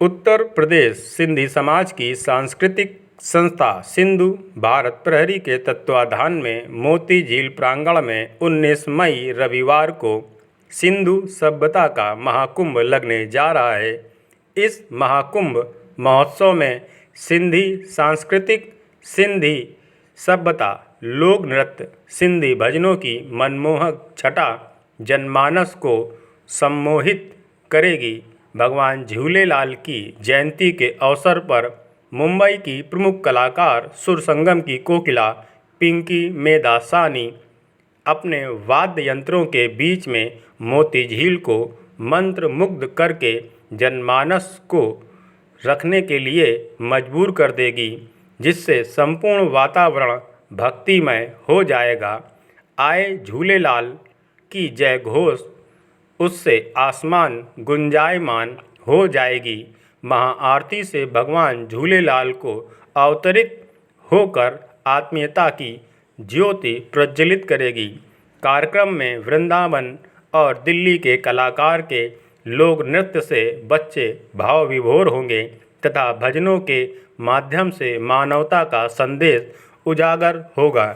उत्तर प्रदेश सिंधी समाज की सांस्कृतिक संस्था सिंधु भारत प्रहरी के तत्वाधान में मोती झील प्रांगण में 19 मई रविवार को सिंधु सभ्यता का महाकुंभ लगने जा रहा है। इस महाकुंभ महोत्सव में सिंधी सांस्कृतिक, सिंधी सभ्यता, लोक नृत्य, सिंधी भजनों की मनमोहक छटा जनमानस को सम्मोहित करेगी। भगवान झूलेलाल की जयंती के अवसर पर मुंबई की प्रमुख कलाकार सुर संगम की कोकिला पिंकी मेधा सानी अपने वाद्य यंत्रों के बीच में मोती झील को मंत्र मुग्ध करके जनमानस को रखने के लिए मजबूर कर देगी, जिससे संपूर्ण वातावरण भक्तिमय हो जाएगा। आए झूलेलाल की जय घोष उससे आसमान गुंजायमान हो जाएगी। महाआरती से भगवान झूलेलाल को अवतरित होकर आत्मीयता की ज्योति प्रज्वलित करेगी। कार्यक्रम में वृंदावन और दिल्ली के कलाकार के लोक नृत्य से बच्चे भाव विभोर होंगे तथा भजनों के माध्यम से मानवता का संदेश उजागर होगा।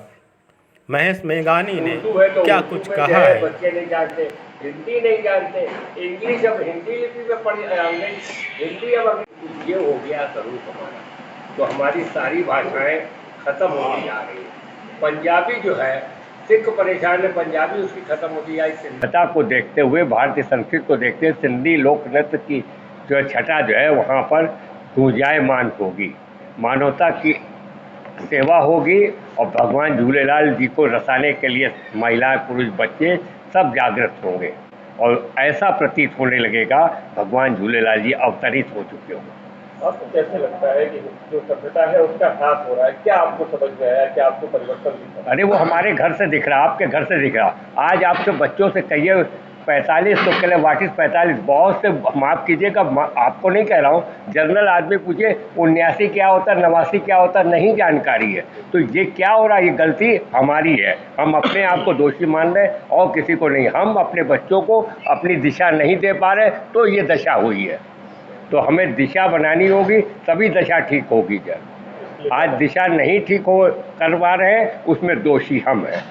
महेश मेघानी ने क्या कुछ कहा है। बच्चे नहीं जानते, हिंदी नहीं जानते, इंग्लिश अब हिंदी लिपि में पढ़ हिंदी अब ये हो गया जरूर हमारा, तो हमारी सारी भाषाएं खत्म होती जा रही है। पंजाबी जो है, सिख परेशान है, पंजाबी उसकी खत्म होती आई। सभ्यता को देखते हुए, भारतीय संस्कृति को देखते हुए सिंधी लोक नृत्य की जो छटा जो है वहाँ पर गुंजायमान होगी, मानवता की सेवा होगी और भगवान झूलेलाल जी को रसाने के लिए महिलाएं, पुरुष, बच्चे सब जागृत होंगे और ऐसा प्रतीत होने लगेगा भगवान झूलेलाल जी अवतरित हो चुके होंगे। आपको कैसे लगता है कि जो सभ्यता है उसका ह्रास हो रहा है? क्या आपको समझ में आया, क्या आपको परिवर्तन दिख रहा है? अरे वो हमारे घर से दिख रहा, आपके घर से दिख रहा। आज आपके बच्चों से कहिए 45 तो कह वाट इज 45, बहुत से, माफ़ कीजिएगा, आपको नहीं कह रहा हूँ, जनरल आदमी पूछे 79 क्या होता है, 89 क्या होता है, नहीं जानकारी है। तो ये क्या हो रहा है? ये गलती हमारी है। हम अपने आप को दोषी मान रहे और किसी को नहीं। हम अपने बच्चों को अपनी दिशा नहीं दे पा रहे तो ये दशा हुई है। तो हमें दिशा बनानी होगी, तभी दशा ठीक होगी। जब आज दिशा नहीं ठीक हो कर पा रहे हैं, उसमें दोषी हम हैं।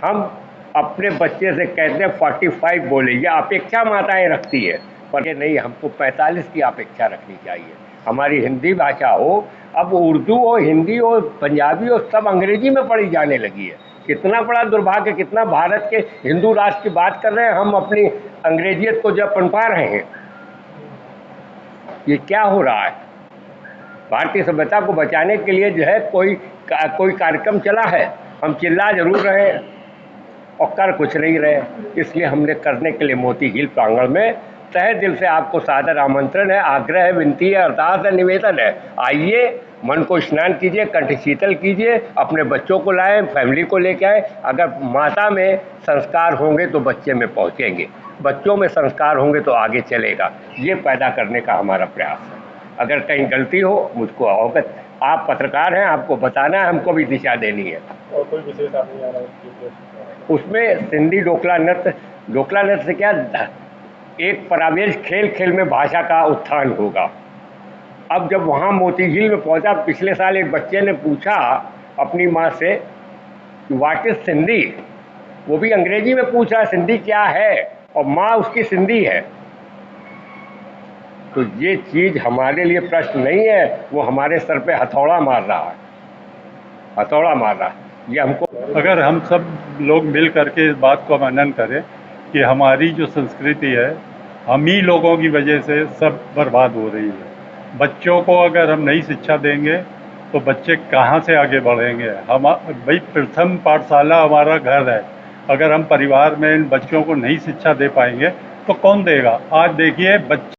हम अपने बच्चे से कहते हैं 45 बोले, ये अपेक्षा माताएं रखती है, पर ये नहीं, हमको 45 की अपेक्षा रखनी चाहिए। हमारी हिंदी भाषा हो, अब उर्दू हो, हिंदी हो, पंजाबी हो, सब अंग्रेजी में पढ़ी जाने लगी है। कितना बड़ा दुर्भाग्य, कितना भारत के हिंदू राष्ट्र की बात कर रहे हैं, हम अपनी अंग्रेजियत को जब पनपा रहे हैं। ये क्या हो रहा है? भारतीय सभ्यता को बचाने के लिए जो है कोई कार्यक्रम चला है, हम चिल्ला जरूर रहे हैं और कर कुछ नहीं रहे। इसलिए हमने करने के लिए मोती झील प्रांगण में तहे दिल से आपको सादर आमंत्रण है, आग्रह है, विनती है, अरदास है, निवेदन है। आइए, मन को स्नान कीजिए, कंठ शीतल कीजिए, अपने बच्चों को लाएं, फैमिली को लेके आएँ। अगर माता में संस्कार होंगे तो बच्चे में पहुँचेंगे, बच्चों में संस्कार होंगे तो आगे चलेगा। ये पैदा करने का हमारा प्रयास है। अगर कहीं गलती हो मुझको अवगत, आप पत्रकार हैं, आपको बताना है, हमको भी दिशा देनी है। और कोई विशेष आप नहीं आ रहा है उसमें सिंधी डोकला नृत्य से क्या, एक परावेश खेल खेल में भाषा का उत्थान होगा। अब जब वहाँ मोती झील में पहुँचा, पिछले साल एक बच्चे ने पूछा अपनी माँ से व्हाट इज सिंधी, वो भी अंग्रेजी में पूछ रहा है सिंधी क्या है, और माँ उसकी सिंधी है। तो ये चीज़ हमारे लिए प्रश्न नहीं है, वो हमारे सर पे हथौड़ा मार रहा है, हथौड़ा मार रहा है। ये हमको, अगर हम सब लोग मिल करके इस बात को मनन करें कि हमारी जो संस्कृति है, हम ही लोगों की वजह से सब बर्बाद हो रही है। बच्चों को अगर हम नई शिक्षा देंगे तो बच्चे कहाँ से आगे बढ़ेंगे? हम भाई, प्रथम पाठशाला हमारा घर है। अगर हम परिवार में इन बच्चों को नई शिक्षा दे पाएंगे तो कौन देगा? आज देखिए, बच्चे